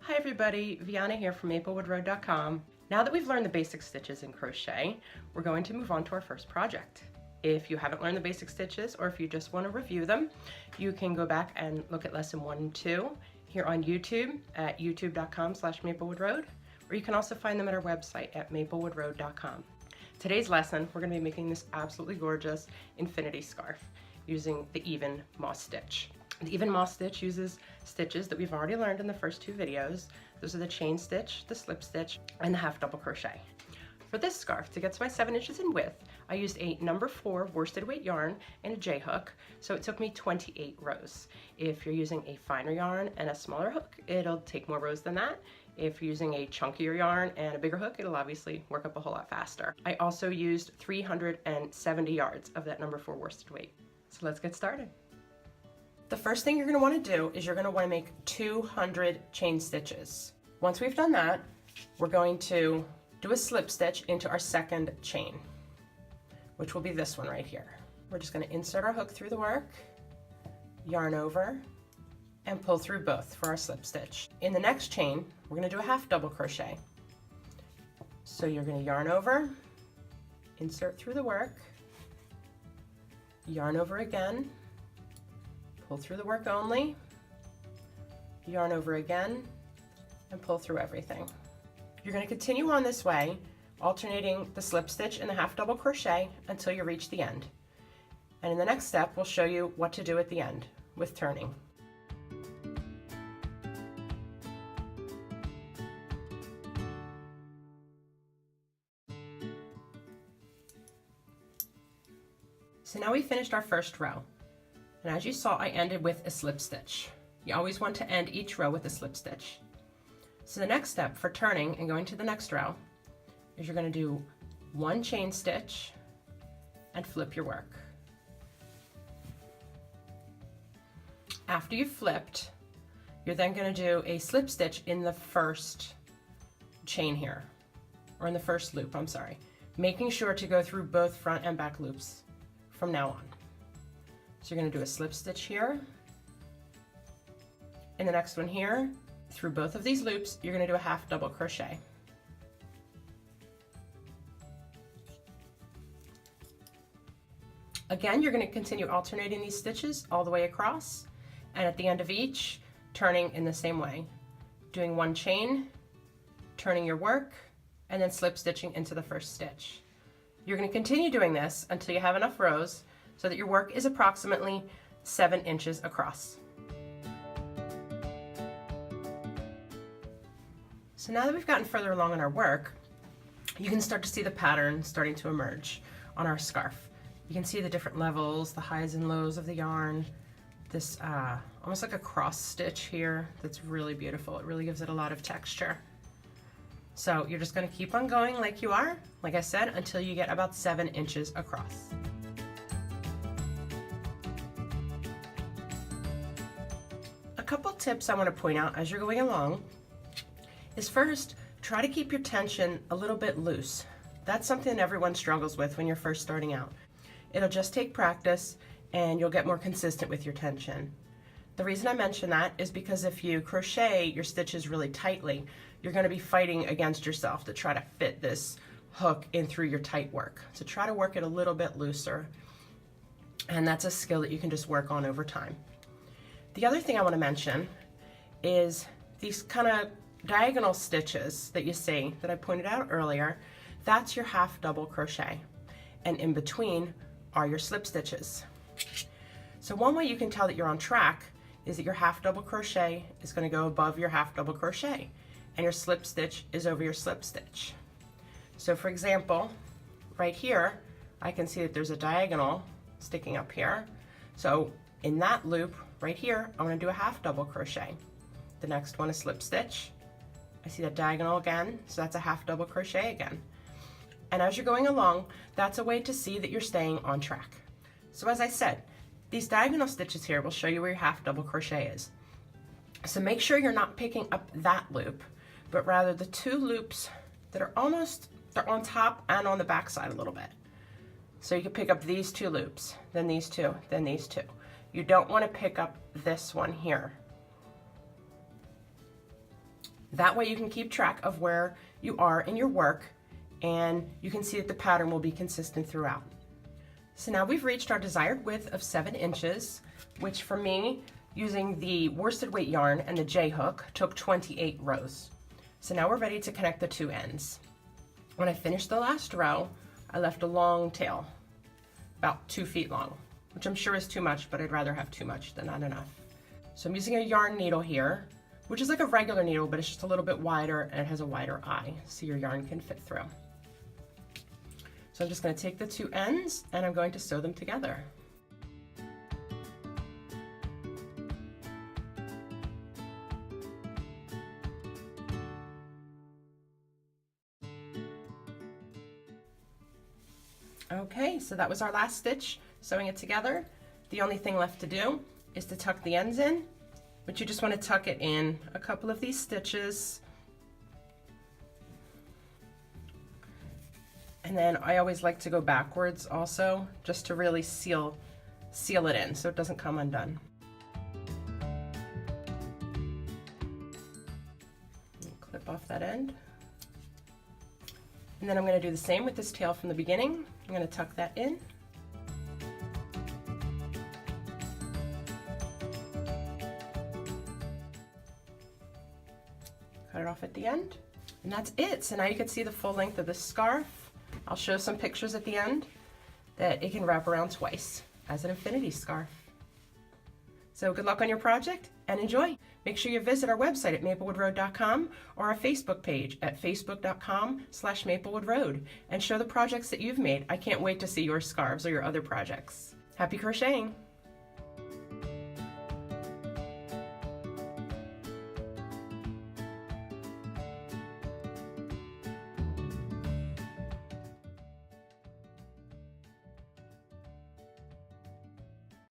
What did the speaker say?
Hi everybody, Viana here from maplewoodroad.com. Now that we've learned the basic stitches in crochet, we're going to move on to our first project. If you haven't learned the basic stitches or if you just want to review them, you can go back and look at lesson 1 and 2 here on YouTube at youtube.com/maplewoodroad, or you can also find them at our website at maplewoodroad.com. Today's lesson, we're going to be making this absolutely gorgeous infinity scarf using the even moss stitch. The even moss stitch uses stitches that we've already learned in the first 2 videos. Those are the chain stitch, the slip stitch, and the half double crochet. For this scarf, to get to my 7 inches in width, I used a number 4 worsted weight yarn and a J-hook, so it took me 28 rows. If you're using a finer yarn and a smaller hook, it'll take more rows than that. If you're using a chunkier yarn and a bigger hook, it'll obviously work up a whole lot faster. I also used 370 yards of that number 4 worsted weight. So let's get started. The first thing you're going to want to do is you're going to want to make 200 chain stitches. Once we've done that, we're going to do a slip stitch into our second chain, which will be this one right here. We're just going to insert our hook through the work, yarn over, and pull through both for our slip stitch. In the next chain, we're going to do a half double crochet. So you're going to yarn over, insert through the work, yarn over again, pull through the work only, yarn over again, and pull through everything. You're going to continue on this way, alternating the slip stitch and the half double crochet until you reach the end. And in the next step, we'll show you what to do at the end with turning. So now we finished our first row. And as you saw, I ended with a slip stitch. You always want to end each row with a slip stitch. So the next step for turning and going to the next row is you're going to do 1 chain stitch and flip your work. After you've flipped, you're then going to do a slip stitch in the first chain here, or in the first loop, I'm sorry, making sure to go through both front and back loops from now on. So you're going to do a slip stitch here, and the next one here. Through both of these loops, you're going to do a half double crochet. Again, you're going to continue alternating these stitches all the way across, and at the end of each, turning in the same way, doing 1 chain, turning your work, and then slip stitching into the first stitch. You're going to continue doing this until you have enough rows so that your work is approximately 7 inches across. So now that we've gotten further along in our work, you can start to see the pattern starting to emerge on our scarf. You can see the different levels, the highs and lows of the yarn, this almost like a cross stitch here that's really beautiful. It really gives it a lot of texture. So you're just going to keep on going like you are, like I said, until you get about 7 inches across. A couple tips I want to point out as you're going along is first, try to keep your tension a little bit loose. That's something everyone struggles with when you're first starting out. It'll just take practice and you'll get more consistent with your tension. The reason I mention that is because if you crochet your stitches really tightly, you're going to be fighting against yourself to try to fit this hook in through your tight work. So try to work it a little bit looser, and that's a skill that you can just work on over time. The other thing I want to mention is these kind of diagonal stitches that you see that I pointed out earlier. That's your half double crochet, and in between are your slip stitches. So one way you can tell that you're on track is that your half double crochet is going to go above your half double crochet and your slip stitch is over your slip stitch. So for example, right here I can see that there's a diagonal sticking up here. So in that loop right here, I'm going to do a half double crochet. The next one is slip stitch. I see that diagonal again, so that's a half double crochet again. And as you're going along, that's a way to see that you're staying on track. So as I said, these diagonal stitches here will show you where your half double crochet is. So make sure you're not picking up that loop, but rather the 2 loops that are they're on top and on the back side a little bit. So you can pick up these 2 loops, then these 2, then these 2. You don't want to pick up this one here. That way you can keep track of where you are in your work, and you can see that the pattern will be consistent throughout. So now we've reached our desired width of 7 inches, which for me, using the worsted weight yarn and the J-hook, took 28 rows. So now we're ready to connect the 2 ends. When I finished the last row, I left a long tail, about 2 feet long, which I'm sure is too much, but I'd rather have too much than not enough. So I'm using a yarn needle here, which is like a regular needle, but it's just a little bit wider and it has a wider eye, so your yarn can fit through. So I'm just going to take the 2 ends and I'm going to sew them together. Okay, so that was our last stitch, sewing it together. The only thing left to do is to tuck the ends in, but you just want to tuck it in a couple of these stitches. And then I always like to go backwards also, just to really seal it in so it doesn't come undone. Clip off that end. And then I'm going to do the same with this tail from the beginning. I'm going to tuck that in. Cut it off at the end. And that's it. So now you can see the full length of the scarf. I'll show some pictures at the end that it can wrap around twice as an infinity scarf. So good luck on your project and enjoy. Make sure you visit our website at maplewoodroad.com or our Facebook page at facebook.com/maplewoodroad and show the projects that you've made. I can't wait to see your scarves or your other projects. Happy crocheting!